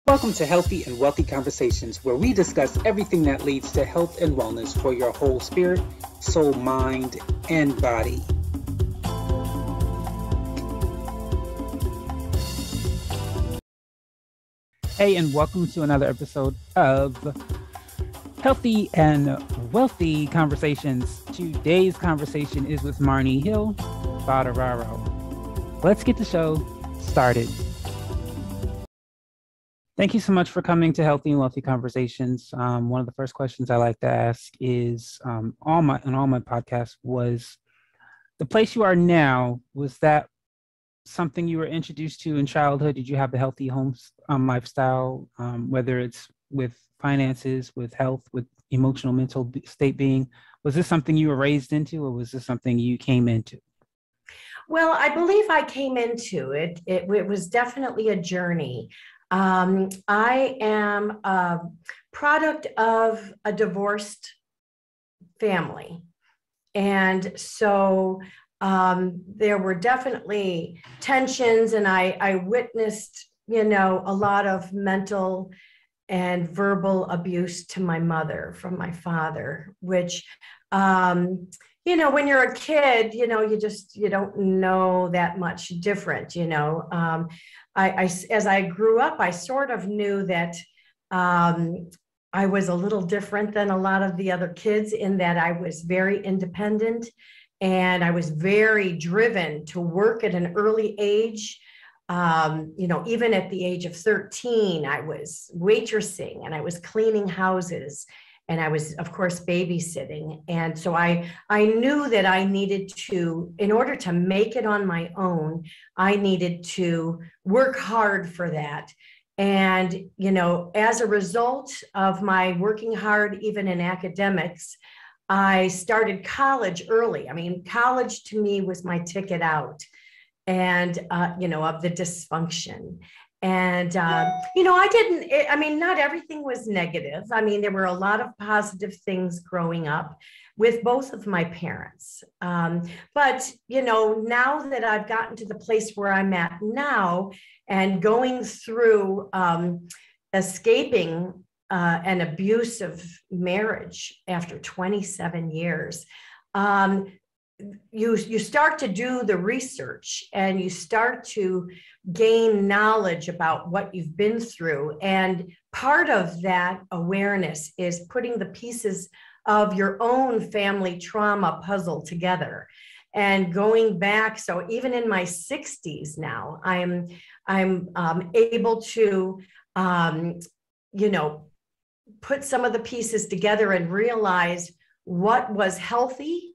Welcome to Healthy and Wealthy Conversations, where we discuss everything that leads to health and wellness for your whole spirit, soul, mind, and body. Hey, and welcome to another episode of Healthy and Wealthy Conversations. Today's conversation is with Marni Hill, Foderaro. Let's get the show started. Thank you so much for coming to Healthy and Wealthy Conversations. One of the first questions I like to ask is, on all my podcasts, was the place you are now, was that something you were introduced to in childhood? Did you have a healthy home lifestyle, whether it's with finances, with health, with emotional, mental state being? Was this something you were raised into, or was this something you came into? Well, I believe I came into it. It was definitely a journey. I am a product of a divorced family. And so there were definitely tensions, and I witnessed, a lot of mental and verbal abuse to my mother from my father, which, when you're a kid, you don't know that much different, as I grew up, I sort of knew that I was a little different than a lot of the other kids in that I was very independent and I was very driven to work at an early age. Even at the age of 13, I was waitressing and I was cleaning houses. And I was, of course, babysitting. And so I knew that I needed to, in order to make it on my own, I needed to work hard for that. And, as a result of my working hard, even in academics, I started college early. I mean, college to me was my ticket out and, of the dysfunction. And, not everything was negative. I mean, there were a lot of positive things growing up with both of my parents. But, now that I've gotten to the place where I'm at now and going through escaping an abusive marriage after 27 years, you start to do the research and you start to gain knowledge about what you've been through. And part of that awareness is putting the pieces of your own family trauma puzzle together and going back. So even in my 60s now, I'm able to, put some of the pieces together and realize what was healthy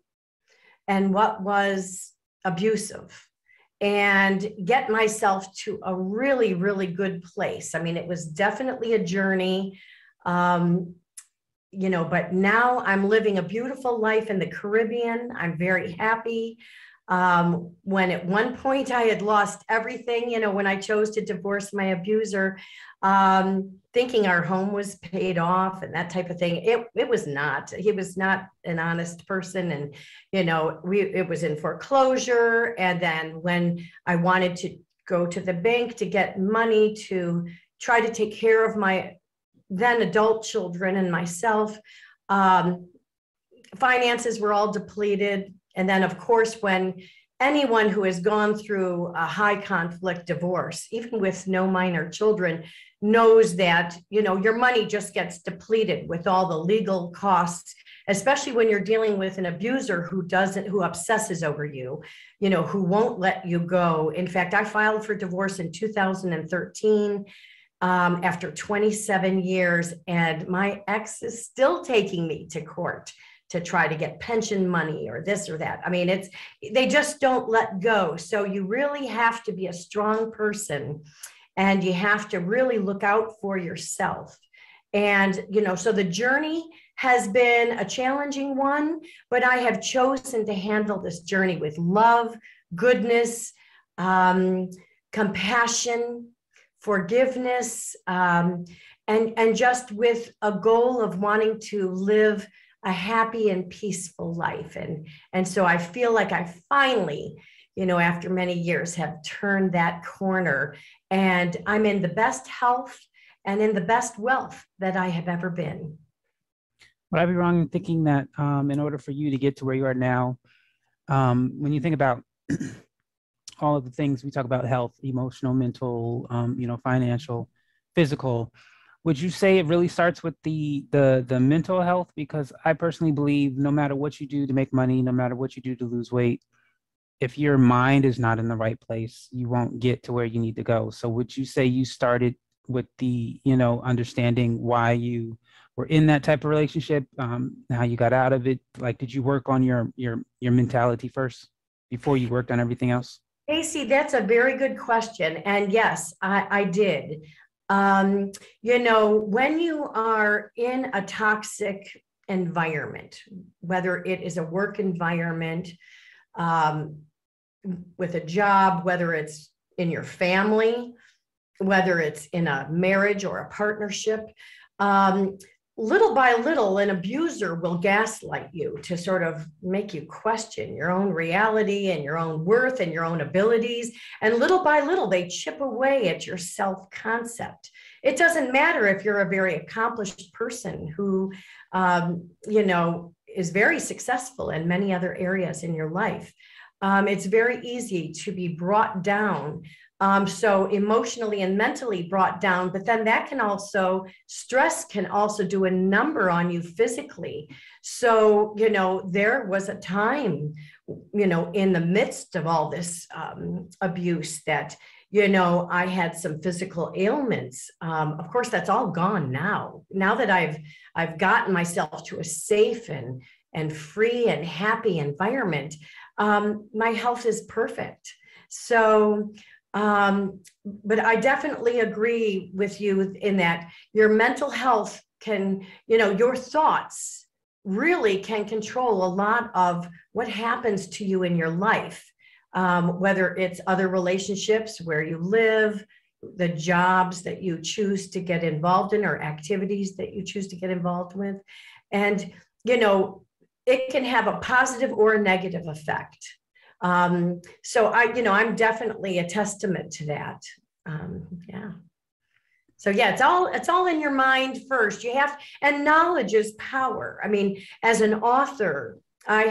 and what was abusive, and get myself to a really, really good place. I mean, it was definitely a journey, but now I'm living a beautiful life in the Caribbean. I'm very happy. When at one point I had lost everything, when I chose to divorce my abuser, thinking our home was paid off and that type of thing. It was not. He was not an honest person. And, it was in foreclosure. And then when I wanted to go to the bank to get money to try to take care of my then adult children and myself, finances were all depleted. And then, of course, when anyone who has gone through a high conflict divorce, even with no minor children, knows that, your money just gets depleted with all the legal costs, especially when you're dealing with an abuser who obsesses over you, who won't let you go. In fact, I filed for divorce in 2013 after 27 years, and my ex is still taking me to court to try to get pension money or this or that. I mean, they just don't let go. So you really have to be a strong person and you have to really look out for yourself. And, so the journey has been a challenging one, but I have chosen to handle this journey with love, goodness, compassion, forgiveness, and just with a goal of wanting to live a happy and peaceful life. And so I feel like I finally, after many years have turned that corner, and I'm in the best health and in the best wealth that I have ever been. Would I be wrong in thinking that in order for you to get to where you are now, when you think about all of the things we talk about, health, emotional, mental, financial, physical, would you say it really starts with the mental health? Because I personally believe no matter what you do to make money, no matter what you do to lose weight, if your mind is not in the right place, you won't get to where you need to go. So would you say you started with the, understanding why you were in that type of relationship, how you got out of it? Like, did you work on your mentality first before you worked on everything else? Casey, that's a very good question. And yes, I did. When you are in a toxic environment, whether it is a work environment, with a job, whether it's in your family, whether it's in a marriage or a partnership, little by little, an abuser will gaslight you to sort of make you question your own reality and your own worth and your own abilities. And little by little, they chip away at your self-concept. It doesn't matter if you're a very accomplished person who, is very successful in many other areas in your life. It's very easy to be brought down. So emotionally and mentally brought down, but then that can also, stress can also do a number on you physically. So, there was a time, in the midst of all this abuse that, I had some physical ailments. Of course, that's all gone now. Now that I've gotten myself to a safe and free and happy environment, my health is perfect. So, but I definitely agree with you in that your mental health can, your thoughts really can control a lot of what happens to you in your life, whether it's other relationships, where you live, the jobs that you choose to get involved in, or activities that you choose to get involved with. And, it can have a positive or a negative effect. So I'm definitely a testament to that. Yeah. So yeah, it's all in your mind first. And knowledge is power. I mean, as an author, I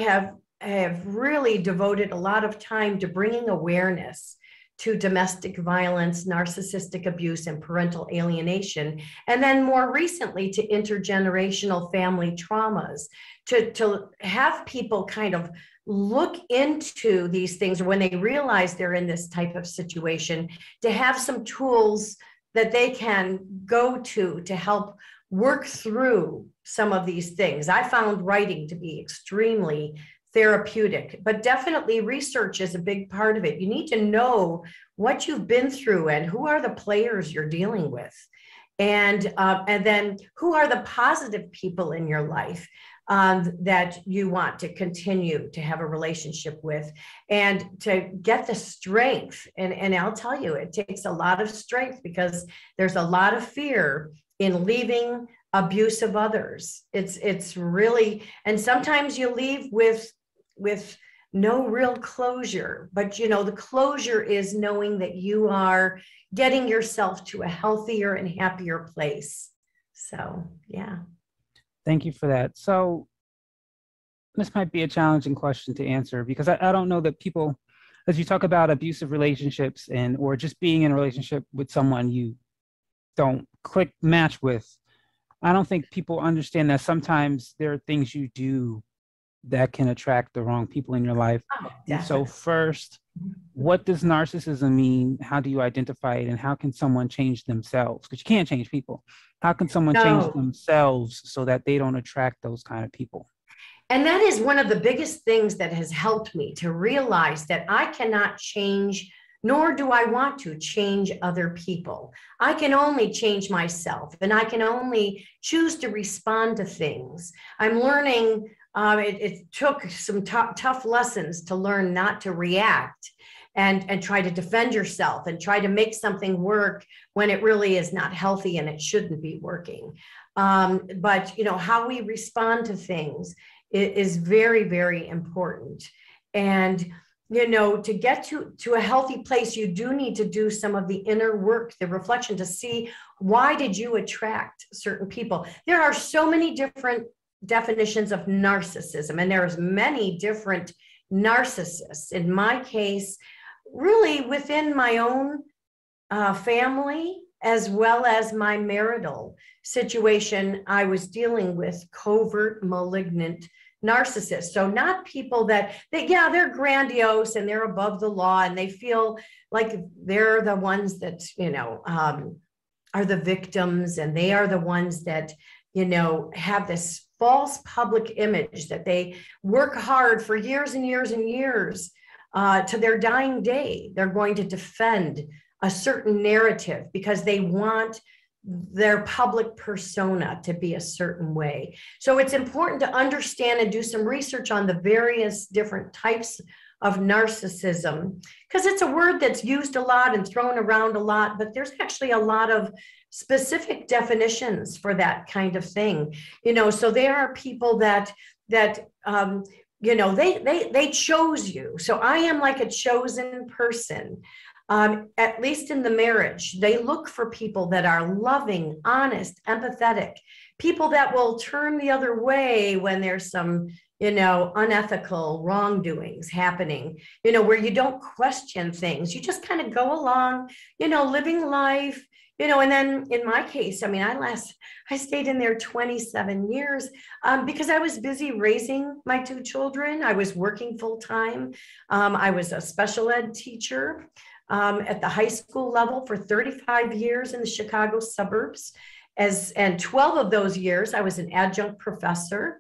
have really devoted a lot of time to bringing awareness to domestic violence, narcissistic abuse, and parental alienation. And then more recently to intergenerational family traumas, to have people kind of look into these things when they realize they're in this type of situation, to have some tools that they can go to help work through some of these things. I found writing to be extremely therapeutic, but definitely research is a big part of it. You need to know what you've been through and who are the players you're dealing with. And then who are the positive people in your life that you want to continue to have a relationship with, and to get the strength. And I'll tell you, it takes a lot of strength, because there's a lot of fear in leaving abusive others. It's really, and sometimes you leave with no real closure, but the closure is knowing that you are getting yourself to a healthier and happier place. So, yeah. Thank you for that. So this might be a challenging question to answer, because I don't know that people, as you talk about abusive relationships or just being in a relationship with someone you don't click match with, I don't think people understand that sometimes there are things you do that can attract the wrong people in your life. And so first, what does narcissism mean? How do you identify it? And how can someone change themselves? Because you can't change people. How can someone change themselves so that they don't attract those kind of people? And that is one of the biggest things that has helped me to realize that I cannot change, nor do I want to change other people. I can only change myself, and I can only choose to respond to things. I'm learning, it took some tough lessons to learn not to react and try to defend yourself and try to make something work when it really is not healthy and it shouldn't be working. But how we respond to things is very, very important. And to get to a healthy place, you do need to do some of the inner work, the reflection, to see, why did you attract certain people? There are so many different definitions of narcissism, and there's many different narcissists. In my case, really within my own family, as well as my marital situation, I was dealing with covert, malignant narcissists. So not people that yeah, they're grandiose and they're above the law and they feel like they're the ones that, are the victims, and they are the ones that, have this false public image that they work hard for years and years and years to their dying day. They're going to defend a certain narrative because they want their public persona to be a certain way. So it's important to understand and do some research on the various different types of narcissism, because it's a word that's used a lot and thrown around a lot, but there's actually a lot of specific definitions for that kind of thing. So there are people that they chose you. So I am like a chosen person. At least in the marriage, they look for people that are loving, honest, empathetic, people that will turn the other way when there's some, unethical wrongdoings happening, where you don't question things. You just kind of go along, living life, and then in my case, I stayed in there 27 years because I was busy raising my two children. I was working full time. I was a special ed teacher at the high school level for 35 years in the Chicago suburbs. And 12 of those years, I was an adjunct professor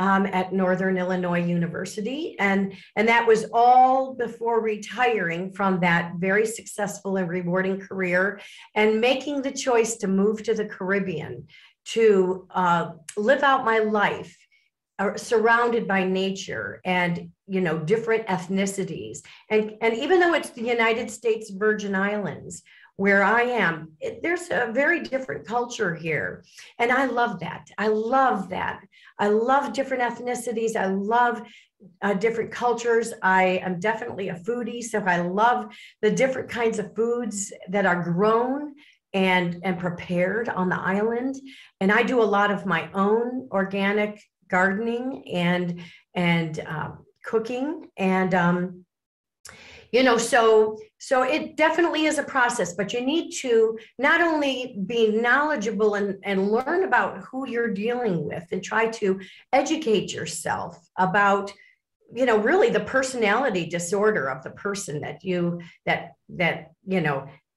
at Northern Illinois University. And that was all before retiring from that very successful and rewarding career and making the choice to move to the Caribbean to live out my life surrounded by nature and, different ethnicities. And even though it's the United States Virgin Islands, where I am, there's a very different culture here. And I love that. I love that. I love different ethnicities. I love different cultures. I am definitely a foodie, so I love the different kinds of foods that are grown and prepared on the island. And I do a lot of my own organic gardening and cooking. And, so it definitely is a process, but you need to not only be knowledgeable and learn about who you're dealing with and try to educate yourself about, really the personality disorder of the person that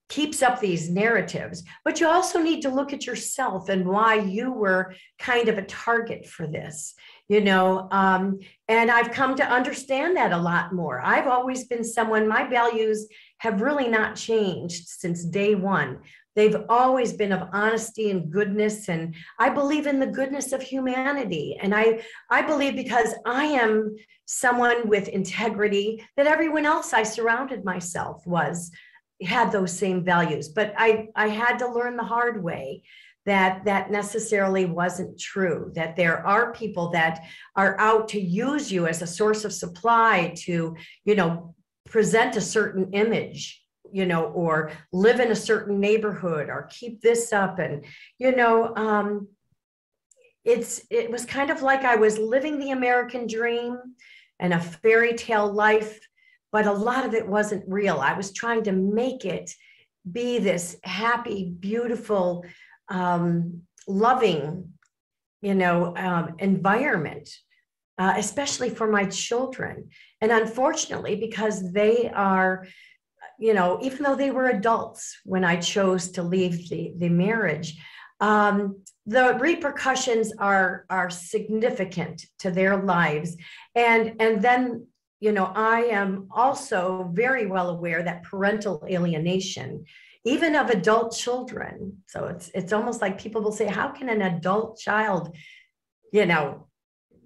keeps up these narratives, but you also need to look at yourself and why you were kind of a target for this. And I've come to understand that a lot more. I've always been someone, my values have really not changed since day one. They've always been of honesty and goodness. And I believe in the goodness of humanity. And I believe, because I am someone with integrity, that everyone else I surrounded myself had those same values. But I had to learn the hard way that necessarily wasn't true, that there are people that are out to use you as a source of supply to, present a certain image, or live in a certain neighborhood or keep this up. And, it was kind of like I was living the American dream and a fairy tale life, but a lot of it wasn't real. I was trying to make it be this happy, beautiful, loving, environment, especially for my children. And unfortunately, because they are, even though they were adults when I chose to leave the marriage, the repercussions are significant to their lives. And then, I am also very well aware that parental alienation, even of adult children. So it's almost like people will say, how can an adult child,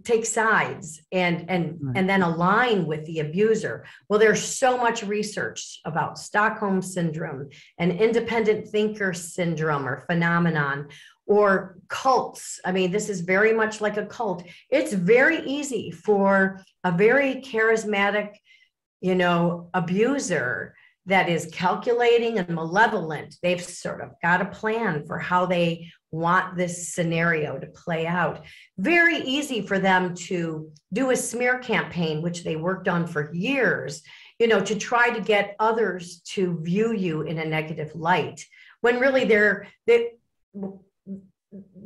take sides and then align with the abuser? Well, there's so much research about Stockholm syndrome and independent thinker syndrome or phenomenon, or cults. This is very much like a cult. It's very easy for a very charismatic, abuser that is calculating and malevolent. They've sort of got a plan for how they want this scenario to play out. Very easy for them to do a smear campaign, which they worked on for years, to try to get others to view you in a negative light, when really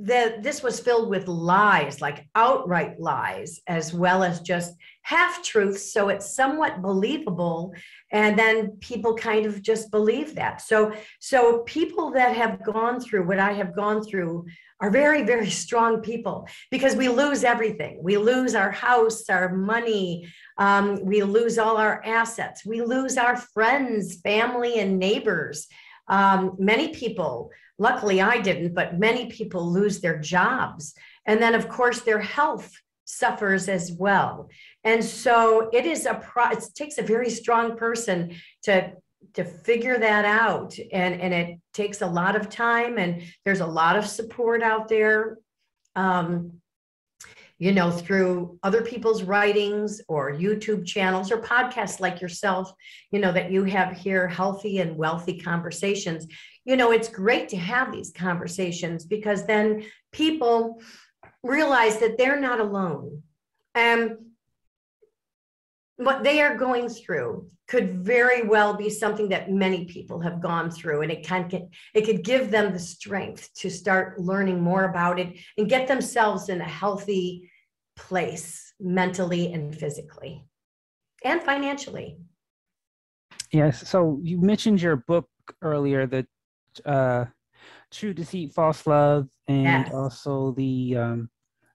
this was filled with lies, like outright lies, as well as just half truths. So it's somewhat believable. And then people kind of just believe that. So people that have gone through what I have gone through are very, very strong people, because we lose everything. We lose our house, our money. We lose all our assets. We lose our friends, family, and neighbors. Many people, luckily I didn't, but many people lose their jobs. And then, of course, their health suffers as well. And so it takes a very strong person to figure that out. And it takes a lot of time, and there's a lot of support out there, through other people's writings or YouTube channels or podcasts like yourself, that you have here, Healthy and Wellthy Conversations. It's great to have these conversations, because then people realize that they're not alone. And what they are going through could very well be something that many people have gone through, and it could give them the strength to start learning more about it and get themselves in a healthy place, mentally and physically and financially. Yes. So you mentioned your book earlier, the True Deceit, False Love, and Yes. also the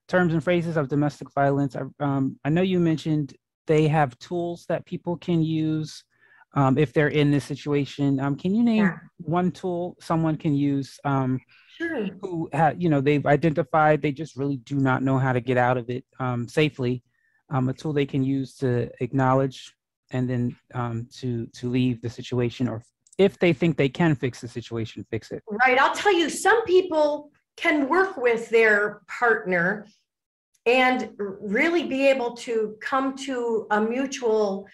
terms and phrases of domestic violence. I know you mentioned they have tools that people can use if they're in this situation. Can you name one tool someone can use Sure. who they've identified they just really do not know how to get out of it safely? A tool they can use to acknowledge and then to leave the situation, or if they think they can fix the situation, fix it. Right. I'll tell you, some people can work with their partner and really be able to come to a mutual,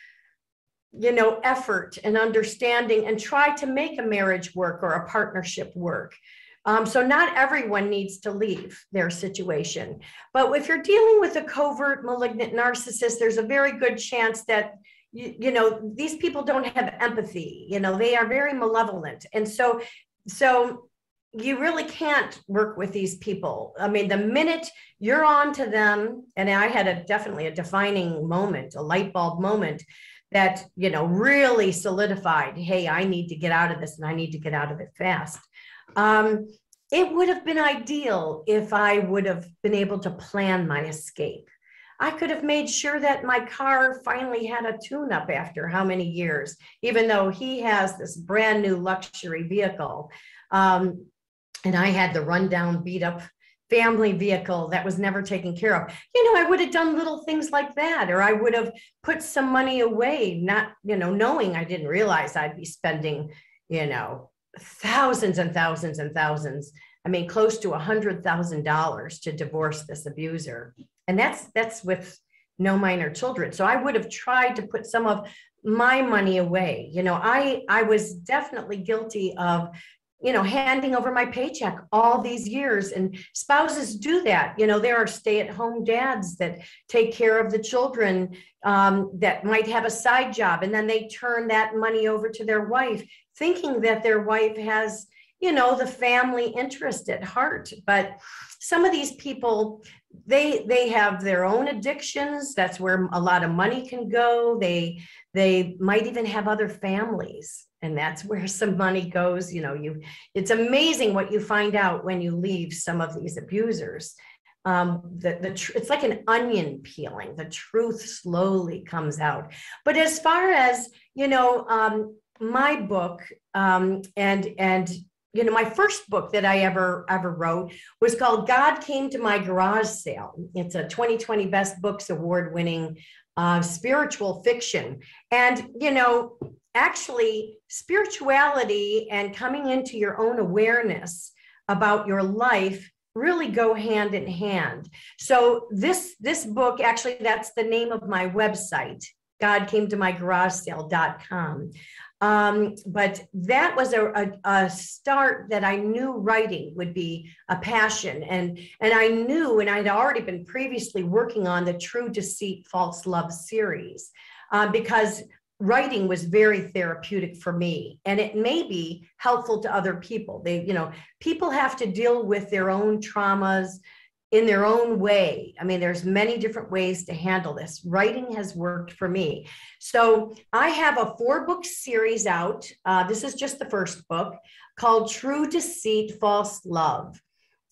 effort and understanding, and try to make a marriage work or a partnership work. So not everyone needs to leave their situation. But if you're dealing with a covert malignant narcissist, there's a very good chance that these people don't have empathy. They are very malevolent. And so you really can't work with these people. I mean, the minute you're on to them, and I had definitely a defining moment, a light bulb moment that, really solidified, hey, I need to get out of this, and I need to get out of it fast. It would have been ideal if I would have been able to plan my escape. I could have made sure that my car finally had a tune-up after how many years, even though he has this brand new luxury vehicle. And I had the rundown, beat up family vehicle that was never taken care of. I would have done little things like that, or I would have put some money away, not, knowing I didn't realize I'd be spending, thousands and thousands and thousands. I mean, close to $100,000 to divorce this abuser. And that's with no minor children. So I would have tried to put some of my money away. I was definitely guilty of, handing over my paycheck all these years, and spouses do that. There are stay-at-home dads that take care of the children that might have a side job, and then they turn that money over to their wife, thinking that their wife has, the family interest at heart. But some of these people, they have their own addictions. That's where a lot of money can go. They might even have other families, and that's where some money goes. It's amazing what you find out when you leave some of these abusers. It's like an onion peeling. The truth slowly comes out. But as far as, my book, my first book that I ever wrote was called God Came to My Garage Sale. It's a 2020 Best Books award-winning spiritual fiction. And, actually, spirituality and coming into your own awareness about your life really go hand in hand. So this book, actually, that's the name of my website, godcametoMyGarageSale.com. But that was a start that I knew writing would be a passion. And I knew, and I'd already been previously working on the True Deceit, False Love series, because writing was very therapeutic for me, and it may be helpful to other people. People have to deal with their own traumas in their own way. I mean, there's many different ways to handle this. Writing has worked for me. So I have a 4-book series out. This is just the first book, called True Deceit, False Love.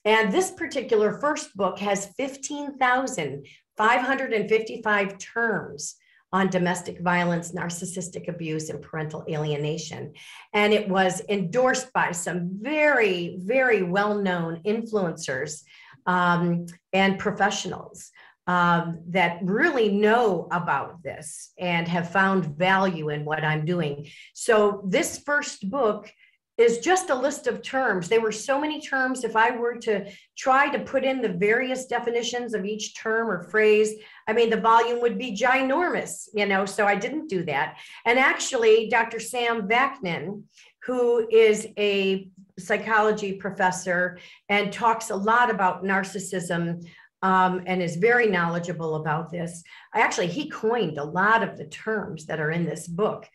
And this particular first book has 15,555 terms on domestic violence, narcissistic abuse, and parental alienation. And it was endorsed by some very, very well-known influencers and professionals that really know about this and have found value in what I'm doing. So this first book is just a list of terms. There were so many terms. If I were to try to put in the various definitions of each term or phrase, I mean, the volume would be ginormous, so I didn't do that. And actually, Dr. Sam Vaknin, who is a psychology professor and talks a lot about narcissism, and is very knowledgeable about this. Actually, he coined a lot of the terms that are in this book.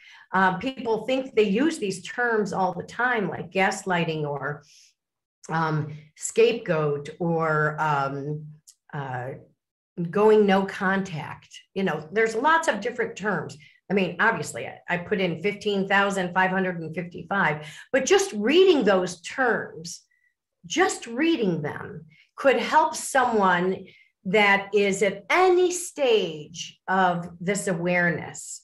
People think they use these terms all the time, like gaslighting or scapegoat or going no contact. There's lots of different terms. I mean, obviously, I put in 15,555, but just reading those terms, just reading them could help someone that is at any stage of this awareness,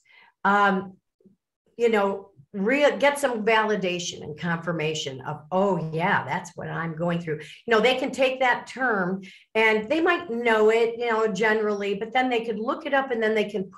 get some validation and confirmation of, oh yeah, that's what I'm going through. They can take that term and they might know it, generally, but then they could look it up and then they can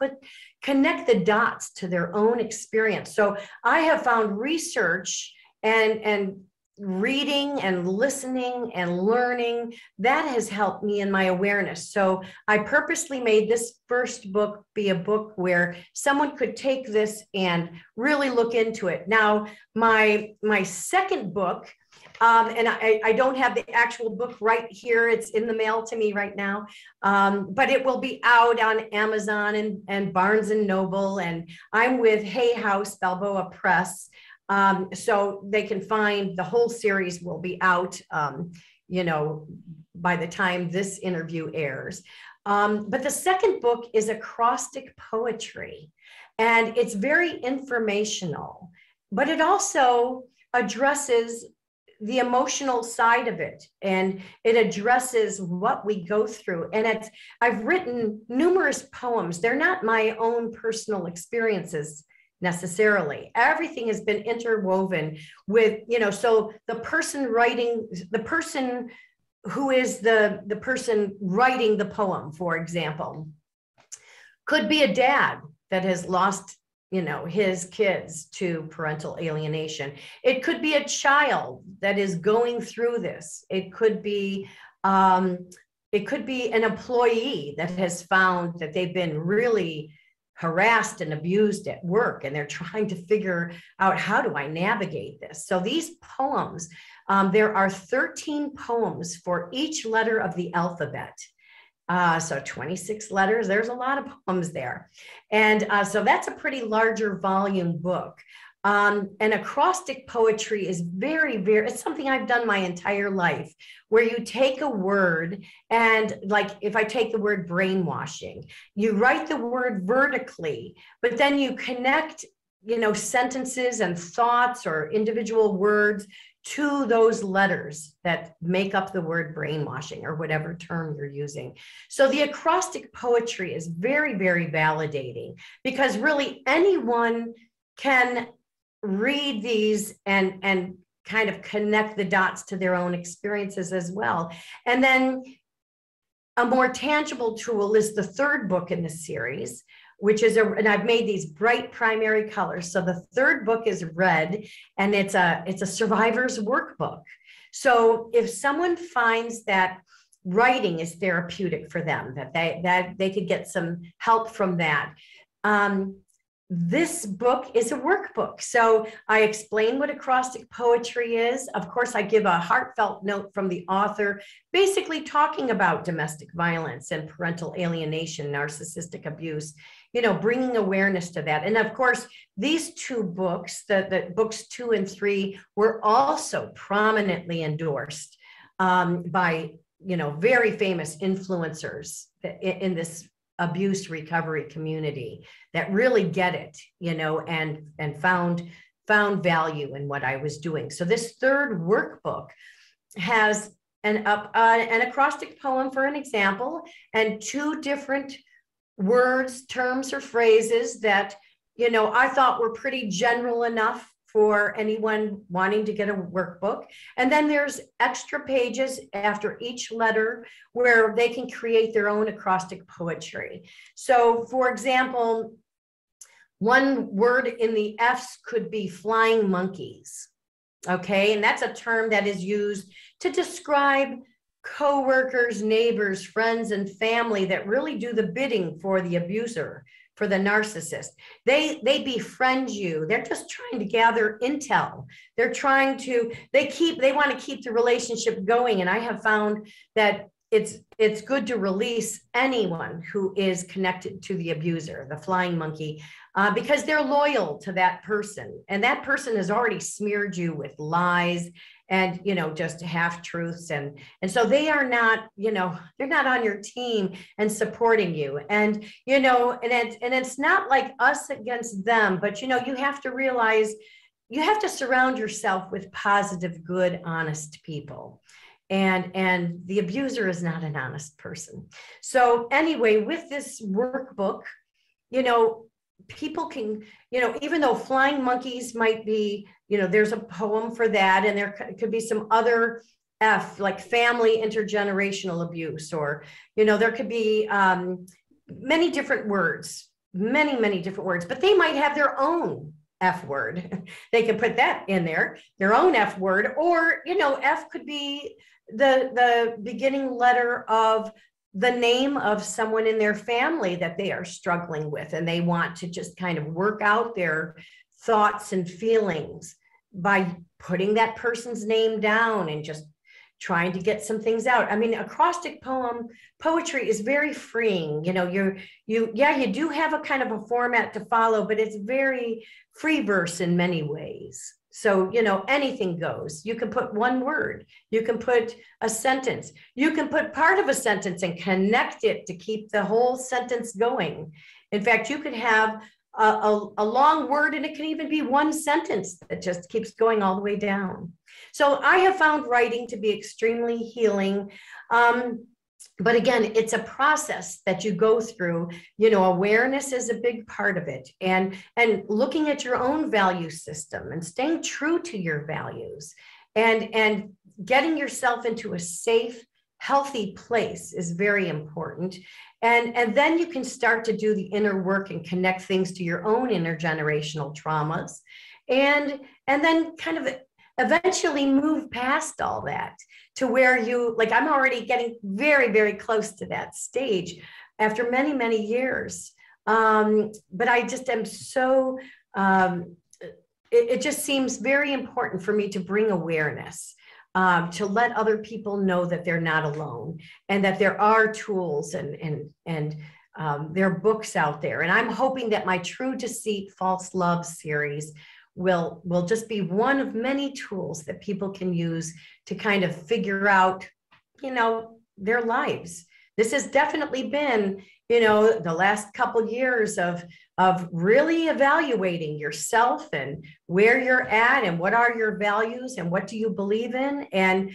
connect the dots to their own experience. So I have found research and reading and listening and learning that has helped me in my awareness. So I purposely made this first book be a book where someone could take this and really look into it. Now, my second book, and I don't have the actual book right here. It's in the mail to me right now, but it will be out on Amazon and Barnes and Noble, and I'm with Hay House Balboa Press. So they can find the whole series will be out, by the time this interview airs. But the second book is Acrostic Poetry, and it's very informational, but it also addresses the emotional side of it, and it addresses what we go through. And I've written numerous poems. They're not my own personal experiences necessarily. Everything has been interwoven with, so the person who is the person writing the poem, for example, could be a dad that has lost, his kids to parental alienation. It could be a child that is going through this. It could be an employee that has found that they've been really harassed and abused at work, and they're trying to figure out, how do I navigate this? So these poems, there are 13 poems for each letter of the alphabet. So 26 letters, there's a lot of poems there. And so that's a pretty larger volume book. And acrostic poetry is very, very, it's something I've done my entire life, where you take a word and, like, if I take the word brainwashing, you write the word vertically, but then you connect, sentences and thoughts or individual words to those letters that make up the word brainwashing or whatever term you're using. So the acrostic poetry is very, very validating, because really anyone can read these and kind of connect the dots to their own experiences as well. And then a more tangible tool is the third book in the series, which is and I've made these bright primary colors. So the third book is red, and it's a survivor's workbook. So if someone finds that writing is therapeutic for them, that they could get some help from that, This book is a workbook. So I explain what acrostic poetry is. Of course, I give a heartfelt note from the author, basically talking about domestic violence and parental alienation, narcissistic abuse, bringing awareness to that. And of course, these two books, the books 2 and 3, were also prominently endorsed by, very famous influencers in this abuse recovery community that really get it, and found value in what I was doing. So this third workbook has an acrostic poem, for an example, and 2 different words, terms, or phrases that, I thought were pretty general enough for anyone wanting to get a workbook. And then there's extra pages after each letter where they can create their own acrostic poetry. So for example, one word in the F's could be flying monkeys. Okay, and that's a term that is used to describe coworkers, neighbors, friends, and family that really do the bidding for the abuser, for the narcissist. They befriend you. They're just trying to gather intel. They want to keep the relationship going. And I have found that it's good to release anyone who is connected to the abuser, the flying monkey, because they're loyal to that person. And that person has already smeared you with lies and, just half-truths. And so they are not, they're not on your team and supporting you. And, and it's not like us against them, but, you have to realize you have to surround yourself with positive, good, honest people. And the abuser is not an honest person. So anyway, with this workbook, people can, even though flying monkeys might be, there's a poem for that, and there could be some other F, like family intergenerational abuse, or, there could be many different words, many different words, but they might have their own F word. They can put that in there, their own F word, or, F could be the beginning letter of the name of someone in their family that they are struggling with, and they want to just kind of work out their thoughts and feelings by putting that person's name down and just trying to get some things out. I mean, acrostic poetry is very freeing. You do have a kind of a format to follow, but it's very free verse in many ways. So, anything goes. You can put one word, you can put a sentence, you can put part of a sentence and connect it to keep the whole sentence going. In fact, you could have a long word, and it can even be one sentence that just keeps going all the way down. So I have found writing to be extremely healing. But again, it's a process that you go through. Awareness is a big part of it, and looking at your own value system and staying true to your values, and getting yourself into a safe, healthy place is very important. And then you can start to do the inner work and connect things to your own intergenerational traumas, and then kind of eventually move past all that to where I'm already getting very, very close to that stage after many, many years. But I just am so, it just seems very important for me to bring awareness, to let other people know that they're not alone, and that there are tools and there are books out there. And I'm hoping that my True Deceit, False Love series will just be one of many tools that people can use to kind of figure out, their lives. This has definitely been, the last couple years of really evaluating yourself and where you're at and what are your values and what do you believe in, and,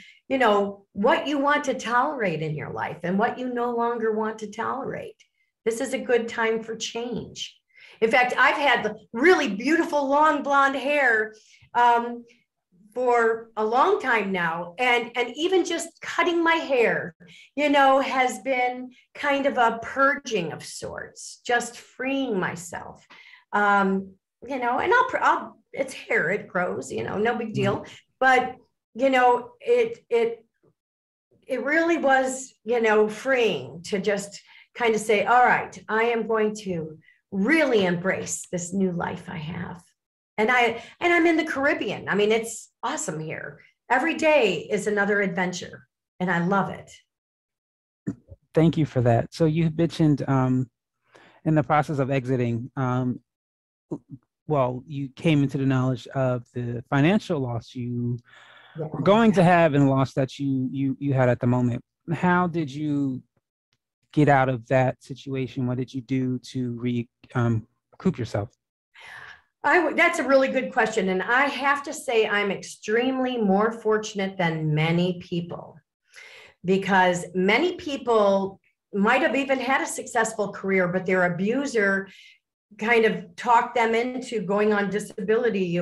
what you want to tolerate in your life and what you no longer want to tolerate. This is a good time for change. In fact, I've had really beautiful long blonde hair for a long time now. And even just cutting my hair, has been kind of a purging of sorts, just freeing myself, and it's hair, it grows, no big deal. But, it really was, freeing to just kind of say, all right, I am going to really embrace this new life I have. And I'm in the Caribbean. I mean, it's awesome here. Every day is another adventure, and I love it. Thank you for that. So you mentioned in the process of exiting, well, you came into the knowledge of the financial loss you were going to have and loss that you had at the moment. How did you get out of that situation? What did you do to recoup yourself? That's a really good question. And I have to say, I'm extremely more fortunate than many people, because many people might have even had a successful career, but their abuser kind of talked them into going on disability,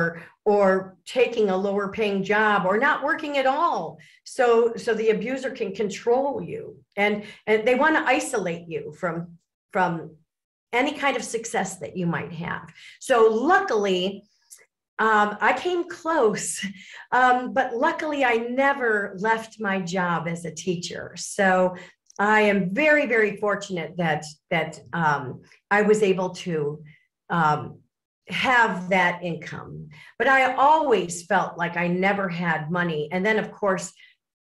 or taking a lower paying job, or not working at all. So the abuser can control you, and they want to isolate you from any kind of success that you might have. So luckily, I came close, but luckily I never left my job as a teacher. So I am very, very fortunate that I was able to have that income. But I always felt like I never had money. And then, of course,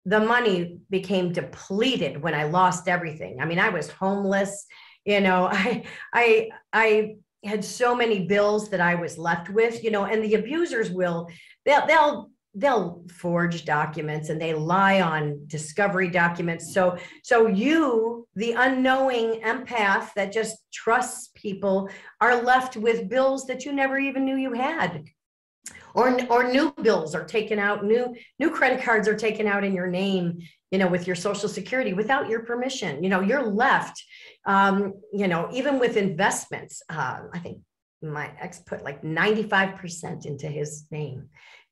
the money became depleted when I lost everything. I mean, I was homeless. I had so many bills that I was left with, and the abusers they'll forge documents, and they lie on discovery documents. So you, the unknowing empath that just trusts people, are left with bills that you never even knew you had. Or new bills are taken out, new credit cards are taken out in your name, with your Social Security without your permission. You're left, even with investments. I think my ex put like 95% into his name,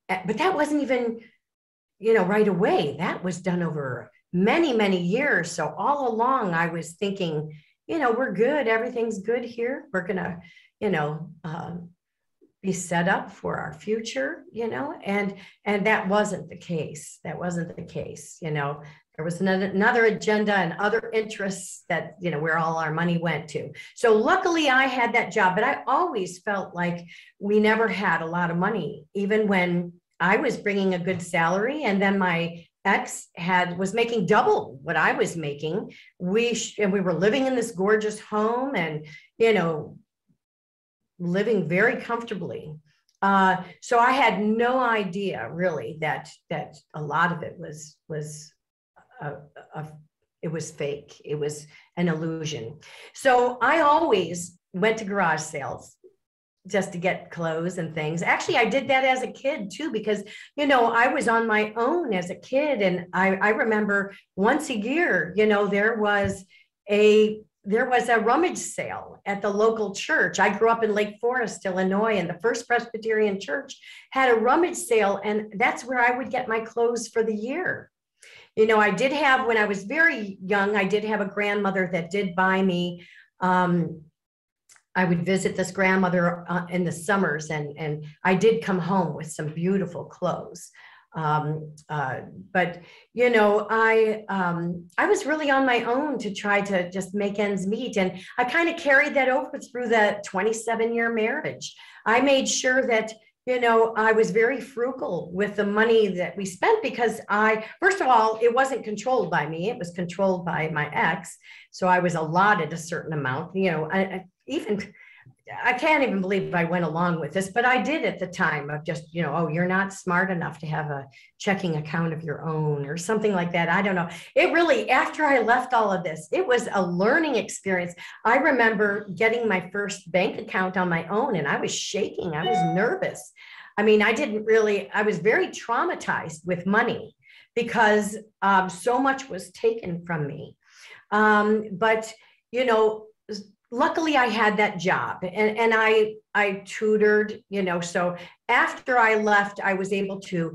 but that wasn't even, right away. That was done over many, many years. So all along I was thinking, we're good. Everything's good here. We're going to, be set up for our future, and that wasn't the case. That wasn't the case. There was another agenda and other interests that, where all our money went to. So luckily I had that job, but I always felt like we never had a lot of money, even when I was bringing a good salary. And then my ex was making double what I was making. We were living in this gorgeous home, and, living very comfortably. So I had no idea really that a lot of it was it was fake. It was an illusion. So I always went to garage sales just to get clothes and things. Actually, I did that as a kid too, because, I was on my own as a kid. And I remember once a year, there was a rummage sale at the local church. I grew up in Lake Forest, Illinois, and the First Presbyterian Church had a rummage sale, and that's where I would get my clothes for the year. I did have, when I was very young, I did have a grandmother that did buy me. I would visit this grandmother in the summers, and I did come home with some beautiful clothes. But I was really on my own to try to just make ends meet. And I kind of carried that over through the 27-year marriage. I made sure that, I was very frugal with the money that we spent, because first of all, it wasn't controlled by me. It was controlled by my ex. So I was allotted a certain amount, I can't even believe I went along with this, but I did at the time of just, oh, you're not smart enough to have a checking account of your own or something like that. I don't know. It really, after I left all of this, it was a learning experience. I remember getting my first bank account on my own, and I was shaking. I was nervous. I mean, I was very traumatized with money because so much was taken from me. But, luckily I had that job, and I tutored, so after I left, I was able to,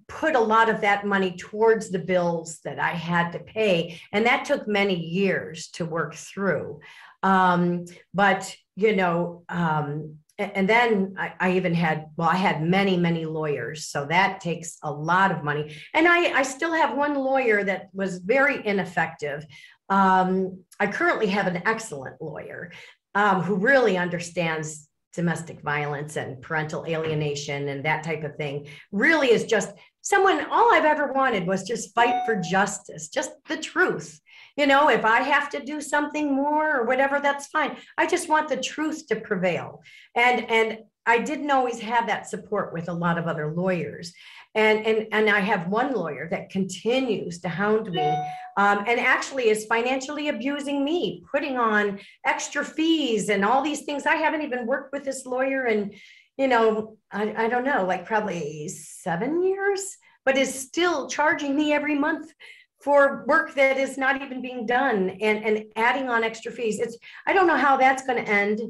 put a lot of that money towards the bills that I had to pay. And that took many years to work through. But, and then I even had, I had many, many lawyers. So that takes a lot of money. And I still have one lawyer that was very ineffective. I currently have an excellent lawyer who really understands domestic violence and parental alienation and that type of thing. Really is just someone, all I've ever wanted was just fight for justice, just the truth. You know, if I have to do something more or whatever, that's fine. I just want the truth to prevail. And I didn't always have that support with a lot of other lawyers. And I have one lawyer that continues to hound me and actually is financially abusing me, putting on extra fees and all these things. I haven't even worked with this lawyer in, you know, I don't know, like probably 7 years, but is still charging me every month for work that is not even being done and adding on extra fees. I don't know how that's going to end.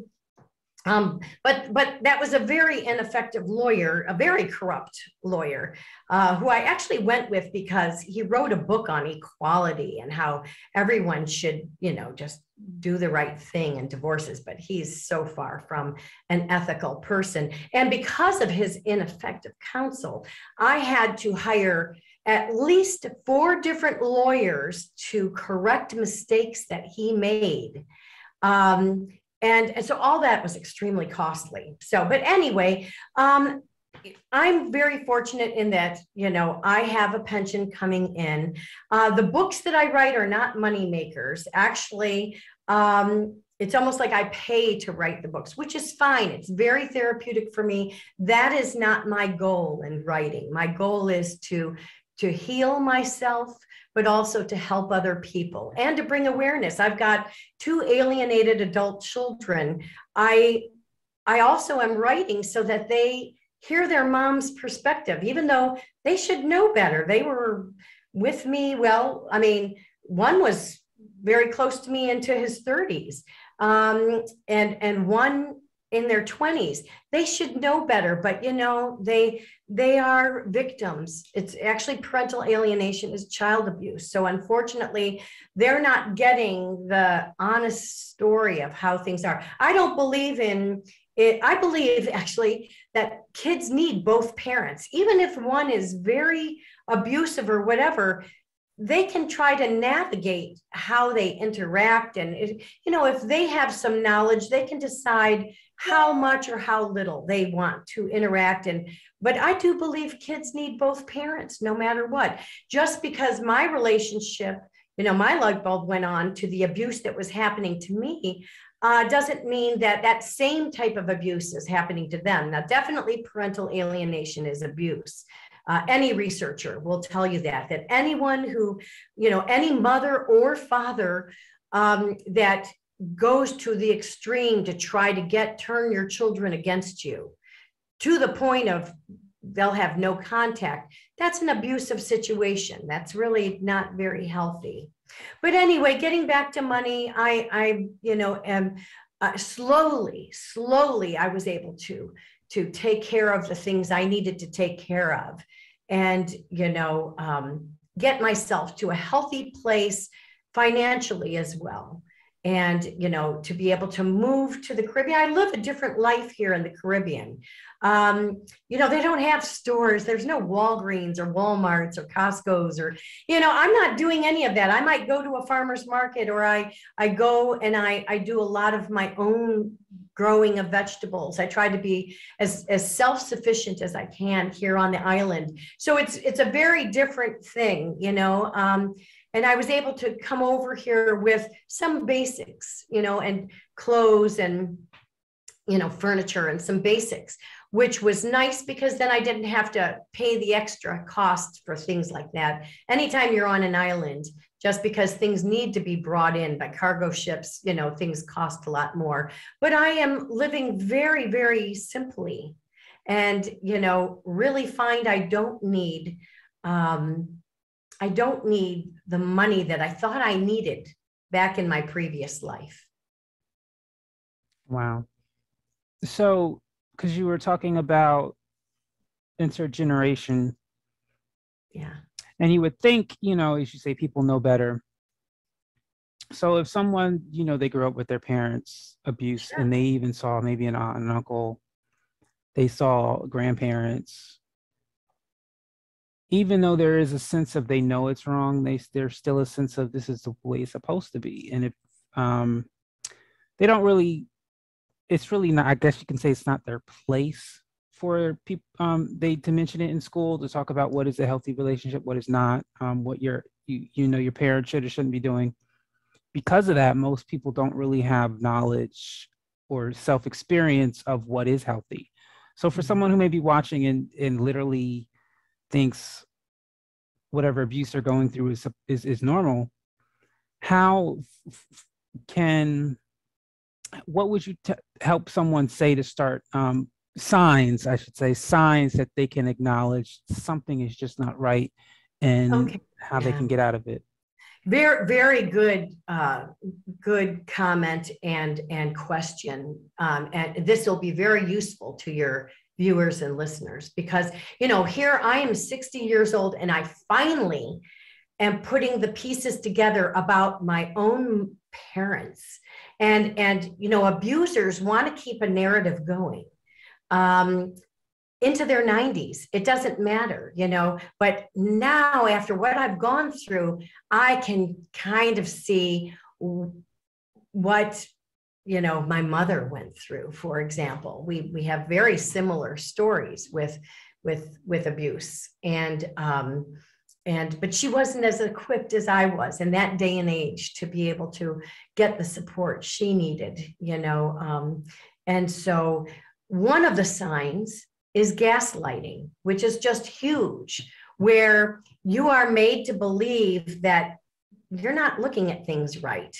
But that was a very ineffective lawyer, a very corrupt lawyer, who I actually went with because he wrote a book on equality and how everyone should, you know, just do the right thing in divorces. But he's so far from an ethical person. And because of his ineffective counsel, I had to hire at least 4 different lawyers to correct mistakes that he made. And so all that was extremely costly. So, but anyway, I'm very fortunate in that, you know, I have a pension coming in. The books that I write are not money makers. Actually, it's almost like I pay to write the books, which is fine. It's very therapeutic for me. That is not my goal in writing. My goal is to heal myself, but also to help other people and to bring awareness. I've got 2 alienated adult children. I also am writing so that they hear their mom's perspective, even though they should know better. They were with me. Well, I mean, one was very close to me into his 30s, and one in their 20s. They should know better, but you know, they are victims. It's actually parental alienation is child abuse. So unfortunately, they're not getting the honest story of how things are. I don't believe in it. I believe actually that kids need both parents. Even if one is very abusive or whatever, they can try to navigate how they interact. And, you know, if they have some knowledge, they can decide how much or how little they want to interact. But I do believe kids need both parents, no matter what. Just because my relationship, you know, my light bulb went on to the abuse that was happening to me, doesn't mean that that same type of abuse is happening to them. Now, definitely parental alienation is abuse. Any researcher will tell you that anyone who, you know, any mother or father that goes to the extreme to try to turn your children against you to the point of they'll have no contact, that's an abusive situation. That's really not very healthy. But anyway, getting back to money, I you know, am slowly I was able to take care of the things I needed to take care of, and, you know, get myself to a healthy place financially as well. And, you know, to be able to move to the Caribbean. I live a different life here in the Caribbean. You know, they don't have stores. There's no Walgreens or Walmarts or Costco's or, you know, I'm not doing any of that. I might go to a farmer's market, or I go and I do a lot of my own growing of vegetables. I try to be as self-sufficient as I can here on the island. So it's a very different thing, you know. And I was able to come over here with some basics, you know, and clothes and, you know, furniture and some basics, which was nice because then I didn't have to pay the extra costs for things like that. Anytime you're on an island, just because things need to be brought in by cargo ships, you know, things cost a lot more. But I am living very, very simply, and, you know, really find I don't need the money that I thought I needed back in my previous life. Wow. So, because you were talking about intergeneration. Yeah. And you would think, you know, as you say, people know better. So if someone, you know, they grew up with their parents' abuse, Sure. and they even saw maybe an aunt and uncle, they saw grandparents, even though there is a sense of they know it's wrong, there's still a sense of this is the way it's supposed to be. And if they don't really, it's really not, I guess you can say it's not their place for people they to mention it in school, to talk about what is a healthy relationship, what is not, what your your parents should or shouldn't be doing. Because of that, most people don't really have knowledge or self-experience of what is healthy. So for someone who may be watching and literally thinks whatever abuse they're going through is normal, how can, what would you help someone say to start signs, I should say, signs that they can acknowledge something is just not right, and how they can get out of it? Very, very good, good comment and question. And this will be very useful to your viewers and listeners, because, here I am 60 years old and I finally am putting the pieces together about my own parents. And abusers want to keep a narrative going into their 90s. It doesn't matter, but now after what I've gone through, I can kind of see what, my mother went through, for example. We have very similar stories with abuse, but she wasn't as equipped as I was in that day and age to be able to get the support she needed, and so one of the signs is gaslighting, which is just huge, where you are made to believe that you're not looking at things right.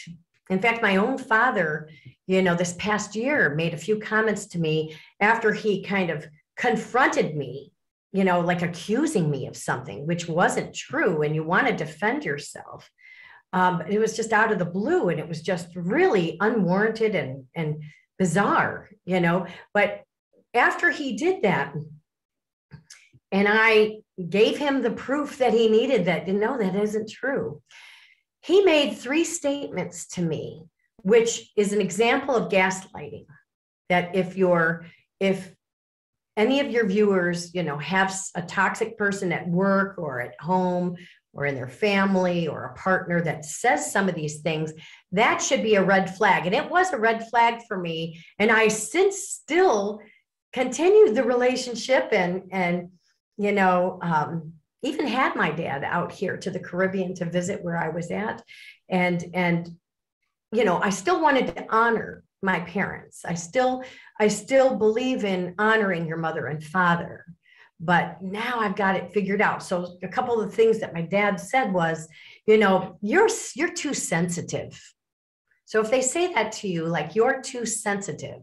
In fact, my own father, this past year made a few comments to me after he kind of confronted me, like accusing me of something which wasn't true, and you want to defend yourself. It was just out of the blue, and it was just really unwarranted and bizarre, but after he did that, and I gave him the proof that he needed, that that isn't true, he made 3 statements to me, which is an example of gaslighting. That if any of your viewers, have a toxic person at work or at home or in their family or a partner that says some of these things, that should be a red flag. And it was a red flag for me. And I since still continued the relationship and even had my dad out here to the Caribbean to visit where I was at. And I still wanted to honor my parents. I still believe in honoring your mother and father, but now I've got it figured out. So a couple of the things that my dad said was, you're too sensitive. So if they say that to you, like you're too sensitive,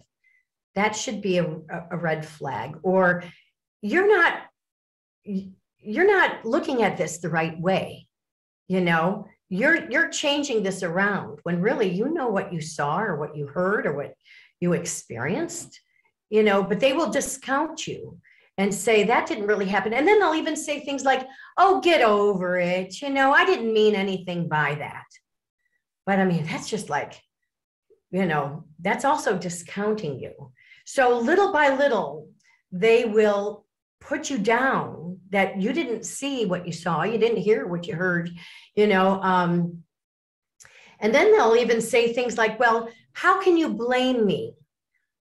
that should be a red flag. Or you're not looking at this the right way. You're changing this around when really what you saw or what you heard or what you experienced, but they will discount you and say that didn't really happen. And then they'll even say things like, oh, get over it. I didn't mean anything by that. But I mean, that's just like, that's also discounting you. So little by little, they will put you down, that you didn't see what you saw, you didn't hear what you heard, and then they'll even say things like, well, how can you blame me?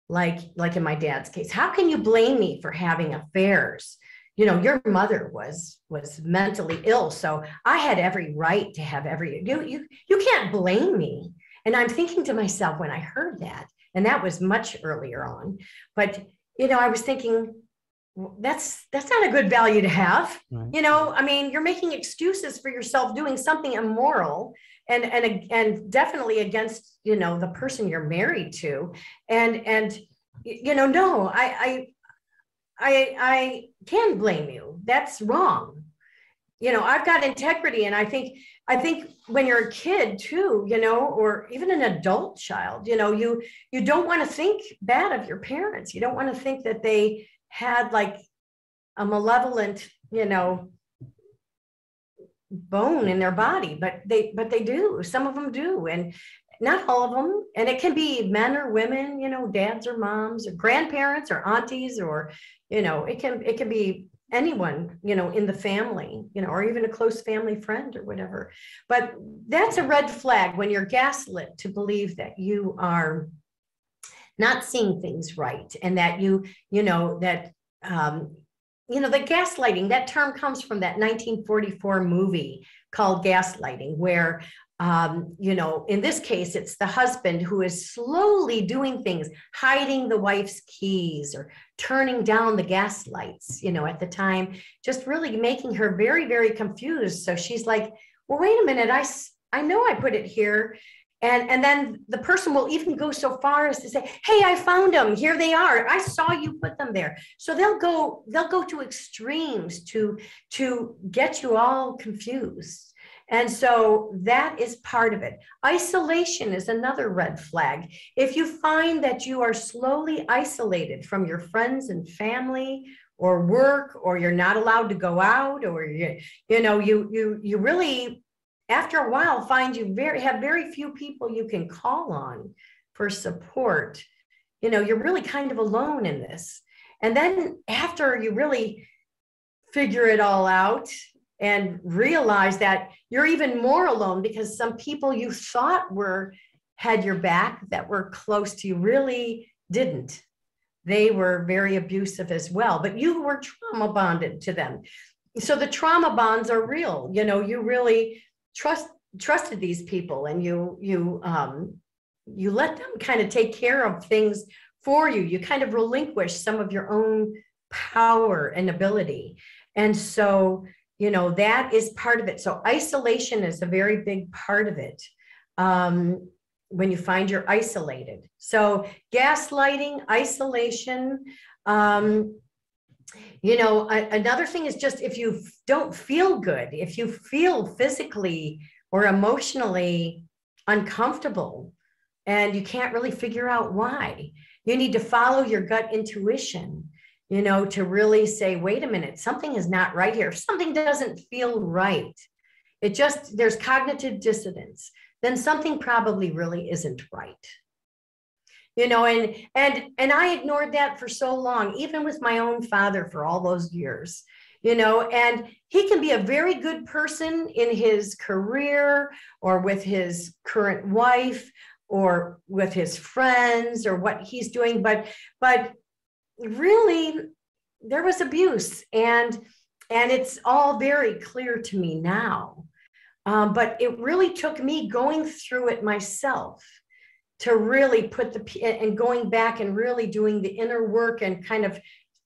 Like in my dad's case, how can you blame me for having affairs? Your mother was mentally ill, so I had every right to have you can't blame me. And I'm thinking to myself when I heard that, and that was much earlier on, but I was thinking, that's not a good value to have. Right. I mean, you're making excuses for yourself doing something immoral and definitely against, the person you're married to. And no, I can blame you. That's wrong. I've got integrity. And I think when you're a kid too, or even an adult child, you don't want to think bad of your parents. You don't want to think that they had like a malevolent, bone in their body, but they do. Some of them do, and not all of them. And it can be men or women, dads or moms or grandparents or aunties, or, it can be anyone, in the family, or even a close family friend or whatever. But that's a red flag when you're gaslit to believe that you are not seeing things right, and that the gaslighting, that term comes from that 1944 movie called Gaslighting, where in this case, it's the husband who is slowly doing things, hiding the wife's keys or turning down the gas lights, at the time, just really making her very, very confused. So she's like, well, wait a minute, I know I put it here. And then the person will even go so far as to say, hey, I found them. Here they are. I saw you put them there. So they'll go to extremes to get you all confused. And so that is part of it. Isolation is another red flag. If you find that you are slowly isolated from your friends and family or work, or you're not allowed to go out, or you really, after a while, find you have very few people you can call on for support. You're really kind of alone in this. And then after you really figure it all out and realize that you're even more alone, because some people you thought had your back, that were close to you, really didn't. They were very abusive as well, but you were trauma bonded to them. So the trauma bonds are real. You really trusted these people, and you let them kind of take care of things for you. You kind of relinquish some of your own power and ability. And so, that is part of it. So isolation is a very big part of it. When you find you're isolated. So gaslighting, isolation, another thing is just if you don't feel good, if you feel physically or emotionally uncomfortable and you can't really figure out why, you need to follow your gut intuition, to really say, wait a minute, something is not right here. If something doesn't feel right, there's cognitive dissonance, then something probably really isn't right. And I ignored that for so long, even with my own father for all those years, and he can be a very good person in his career or with his current wife or with his friends or what he's doing. But really there was abuse, and it's all very clear to me now. But it really took me going through it myself to really and going back and really doing the inner work and kind of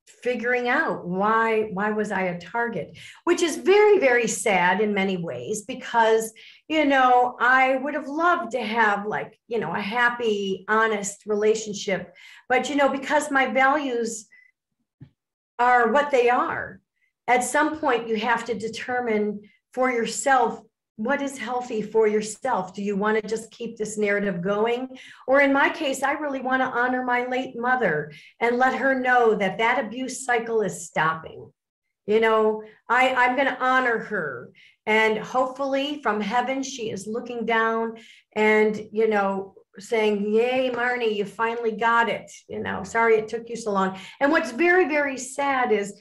figuring out why was I a target, which is very, very sad in many ways, because, I would have loved to have a happy, honest relationship, but, because my values are what they are, at some point you have to determine for yourself what is healthy for yourself. Do you want to just keep this narrative going? Or in my case, I really want to honor my late mother and let her know that abuse cycle is stopping. I'm going to honor her. And hopefully from heaven, she is looking down and, saying, yay, Marni, you finally got it. Sorry it took you so long. And what's very, very sad is,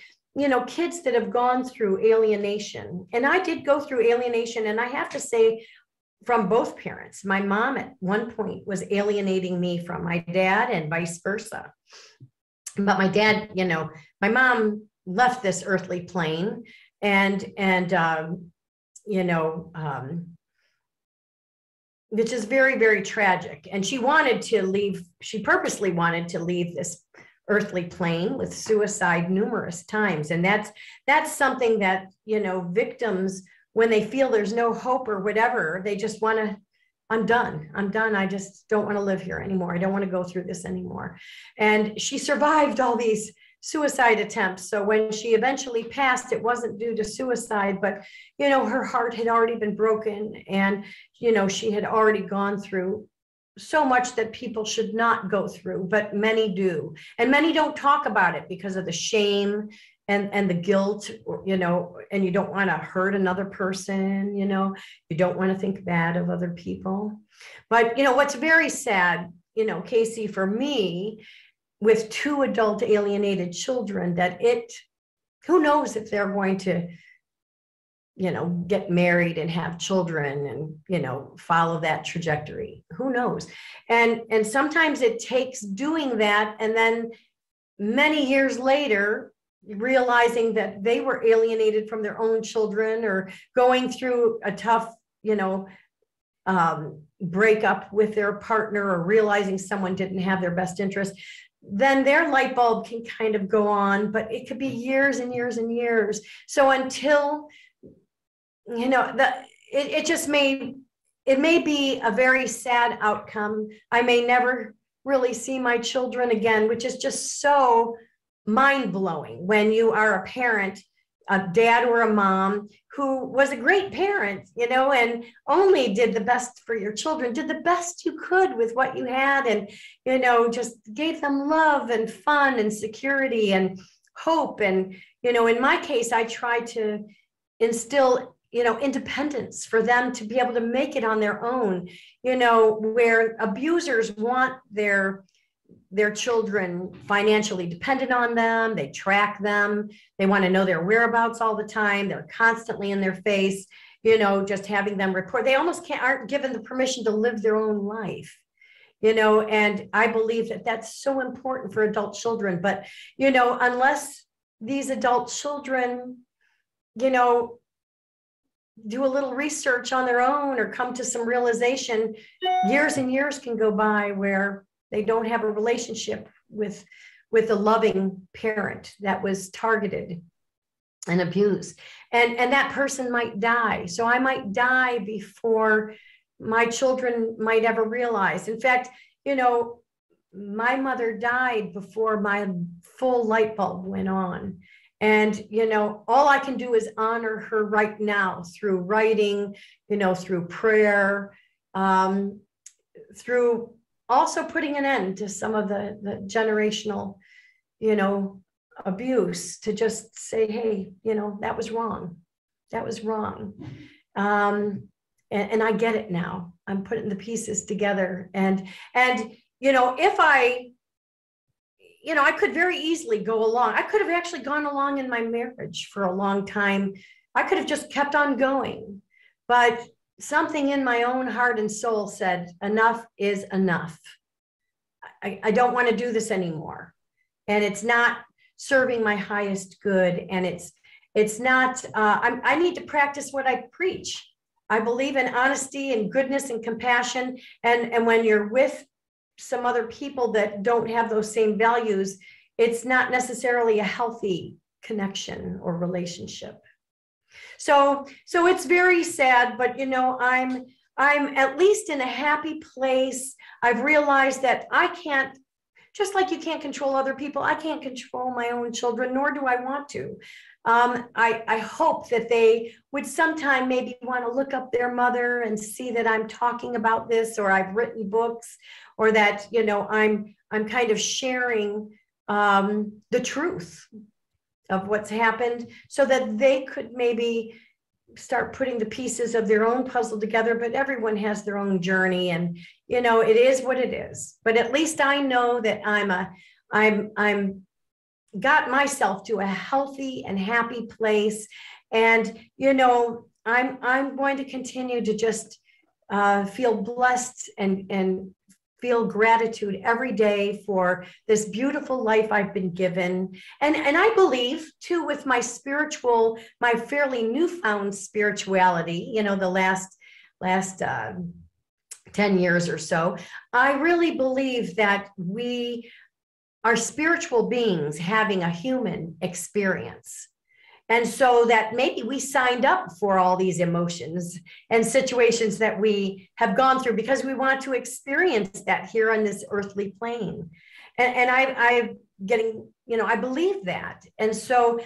kids that have gone through alienation, and I did go through alienation, and I have to say, from both parents, my mom at one point was alienating me from my dad and vice versa. But my dad, my mom left this earthly plane, which is very, very tragic. And she purposely wanted to leave this earthly plane with suicide numerous times. And that's something that, victims, when they feel there's no hope or whatever, they just want to, I'm done. I just don't want to live here anymore. I don't want to go through this anymore. And she survived all these suicide attempts. So when she eventually passed, it wasn't due to suicide, but, her heart had already been broken, and, she had already gone through so much that people should not go through, but many do. And many don't talk about it because of the shame and the guilt, and you don't want to hurt another person, you don't want to think bad of other people. But, what's very sad, Casey, for me, with 2 adult alienated children, that it Who knows if they're going to, get married and have children and, follow that trajectory. Who knows? And sometimes it takes doing that. And then many years later, realizing that they were alienated from their own children or going through a tough, breakup with their partner, or realizing someone didn't have their best interest, then their light bulb can kind of go on, but it could be years and years and years. So until, it may be a very sad outcome. I may never really see my children again, which is just so mind-blowing when you are a parent, a dad or a mom who was a great parent, and only did the best for your children, did the best you could with what you had, and, just gave them love and fun and security and hope. And, in my case, I tried to instill, independence for them to be able to make it on their own, where abusers want their children financially dependent on them. They track them. They want to know their whereabouts all the time. They're constantly in their face, just having them report. They almost aren't given the permission to live their own life, and I believe that that's so important for adult children. But, unless these adult children, do a little research on their own or come to some realization, years and years can go by where they don't have a relationship with a loving parent that was targeted and abused. And that person might die. So I might die before my children might ever realize. In fact, my mother died before my full light bulb went on. And, all I can do is honor her right now through writing, through prayer, through also putting an end to some of the generational, abuse, to just say, hey, that was wrong. That was wrong. And I get it now. I'm putting the pieces together. And if I could very easily go along. I could have actually gone along in my marriage for a long time. I could have just kept on going. But something in my own heart and soul said, enough is enough. I don't want to do this anymore. And it's not serving my highest good. And it's not, I need to practice what I preach. I believe in honesty and goodness and compassion. And when you're with some other people that don't have those same values, it's not necessarily a healthy connection or relationship. So it's very sad, but I'm at least in a happy place. I've realized that I can't, just like you can't control other people, I can't control my own children, nor do I want to. I hope that they would sometime maybe want to look up their mother and see that I'm talking about this, or I've written books, or that, I'm kind of sharing the truth of what's happened, so that they could maybe start putting the pieces of their own puzzle together. But everyone has their own journey, and, it is what it is. But at least I know that I'm got myself to a healthy and happy place. And, I'm going to continue to just feel blessed and feel gratitude every day for this beautiful life I've been given. And I believe too, with my fairly newfound spirituality, the last 10 years or so, I really believe that we are spiritual beings having a human experience. And so that maybe we signed up for all these emotions and situations that we have gone through because we want to experience that here on this earthly plane. And I'm getting, I believe that. And so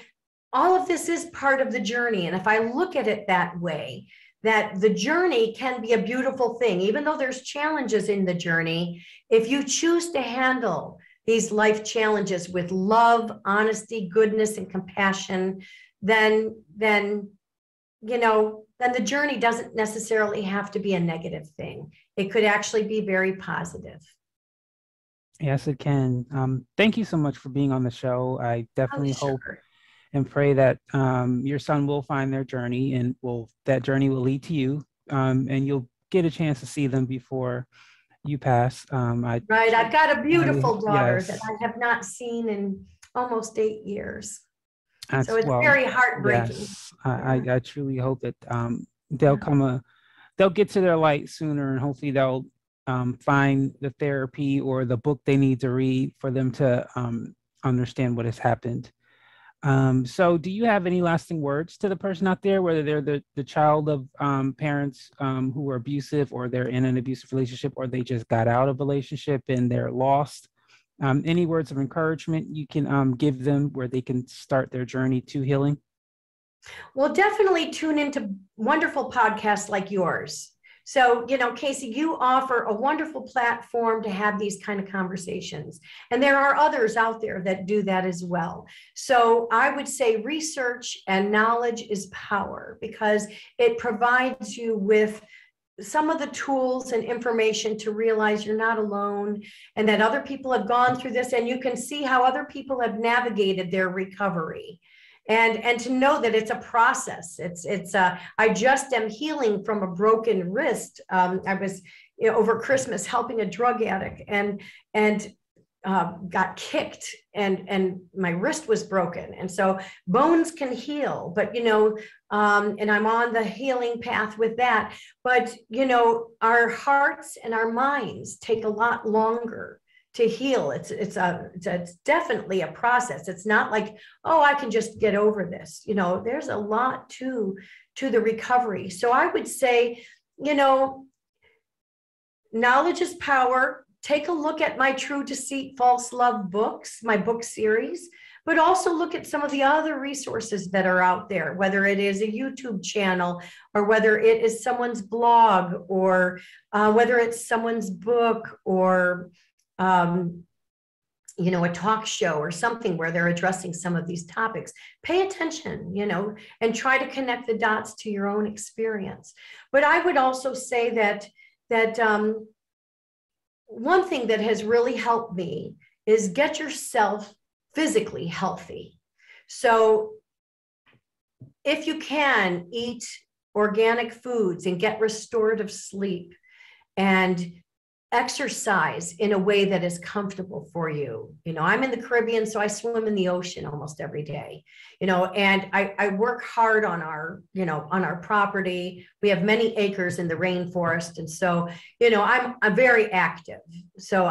all of this is part of the journey. And if I look at it that way, that the journey can be a beautiful thing, even though there's challenges in the journey, if you choose to handle these life challenges with love, honesty, goodness, and compassion, then the journey doesn't necessarily have to be a negative thing. It could actually be very positive. Yes, it can. Thank you so much for being on the show. I definitely hope and pray that your son will find their journey, and that journey will lead to you, and you'll get a chance to see them before you pass. Right. I've got a beautiful daughter that Yes. I have not seen in almost 8 years. That's So it's well, very heartbreaking. yes. I truly hope that they'll get to their light sooner, and hopefully they'll find the therapy or the book they need to read for them to understand what has happened. So do you have any lasting words to the person out there, whether they're the child of parents who were abusive, or they're in an abusive relationship, or they just got out of a relationship and they're lost? Any words of encouragement you can give them where they can start their journey to healing? Well, definitely tune into wonderful podcasts like yours. So, Casey, you offer a wonderful platform to have these kind of conversations. And there are others out there that do that as well. So I would say research and knowledge is power, because it provides you with some of the tools and information to realize you're not alone, and that other people have gone through this, and you can see how other people have navigated their recovery. And to know that it's a process. I just am healing from a broken wrist. I was over Christmas helping a drug addict, and got kicked, and my wrist was broken. And so bones can heal, but and I'm on the healing path with that. But our hearts and our minds take a lot longer to heal. It's definitely a process. It's not like, oh, I can just get over this. There's a lot to the recovery. So I would say, knowledge is power. Take a look at my True Deceit, False Love books, my book series, but also look at some of the other resources that are out there, whether it is a YouTube channel, or whether it is someone's blog, or whether it's someone's book, or a talk show or something where they're addressing some of these topics. Pay attention, and try to connect the dots to your own experience. But I would also say that one thing that has really helped me is get yourself physically healthy. So if you can, eat organic foods and get restorative sleep, and exercise in a way that is comfortable for you. I'm in the Caribbean, so I swim in the ocean almost every day, and I work hard on our property. We have many acres in the rainforest. And so, I'm very active. So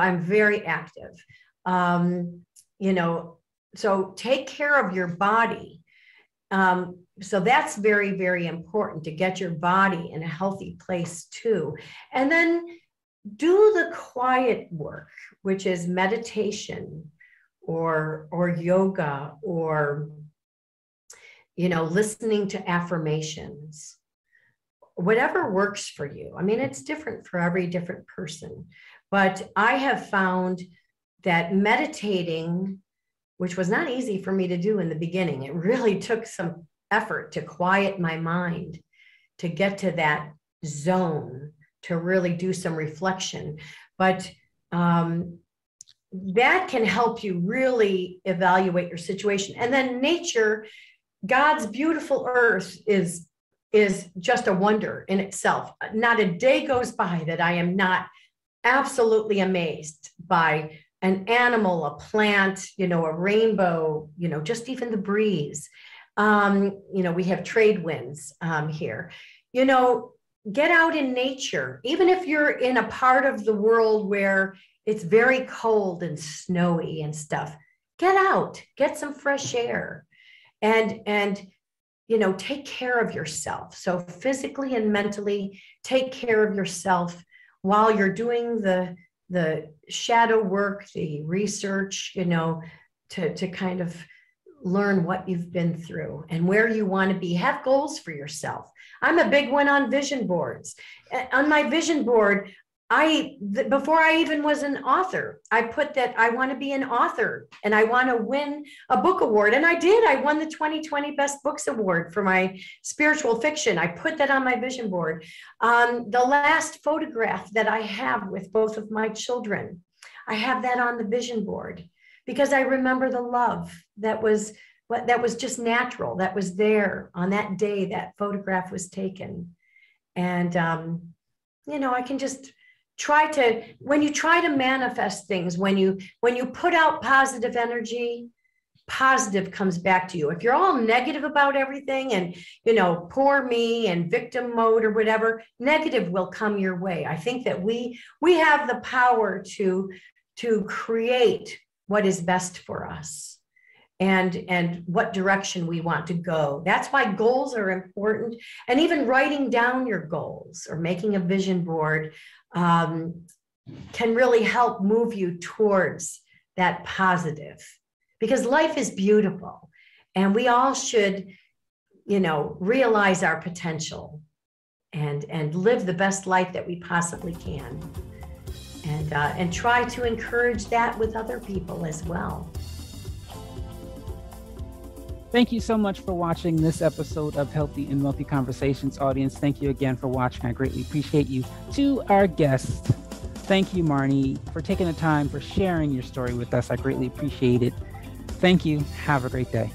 take care of your body. So that's very, very important, to get your body in a healthy place too. And then do the quiet work, which is meditation or yoga, or listening to affirmations, whatever works for you. I mean, it's different for every different person, but I have found that meditating, which was not easy for me to do in the beginning, it really took some effort to quiet my mind, to get to that zone, to really do some reflection. But that can help you really evaluate your situation. And then nature, God's beautiful earth is just a wonder in itself. Not a day goes by that I am not absolutely amazed by an animal, a plant, a rainbow, just even the breeze. We have trade winds here. Get out in nature. Even if you're in a part of the world where it's very cold and snowy and stuff, get out, get some fresh air, and take care of yourself. So physically and mentally, take care of yourself while you're doing the shadow work, the research, to kind of learn what you've been through and where you want to be. Have goals for yourself. I'm a big one on vision boards. On my vision board, before I even was an author, I put that I want to be an author and I want to win a book award. And I did. I won the 2020 Best Books Award for my spiritual fiction. I put that on my vision board. The last photograph that I have with both of my children, I have that on the vision board, because I remember the love that was that was just natural, that was there on that day that photograph was taken. And, I can just try to, when you try to manifest things, when you put out positive energy, positive comes back to you. If you're all negative about everything and, poor me and victim mode or whatever, negative will come your way. I think that we have the power to create what is best for us and what direction we want to go. That's why goals are important. And even writing down your goals or making a vision board can really help move you towards that positive, because life is beautiful and we all should, realize our potential and live the best life that we possibly can. And try to encourage that with other people as well. Thank you so much for watching this episode of Healthy and Wealthy Conversations. Audience, thank you again for watching. I greatly appreciate you. To our guests, thank you, Marni, for taking the time, for sharing your story with us. I greatly appreciate it. Thank you. Have a great day.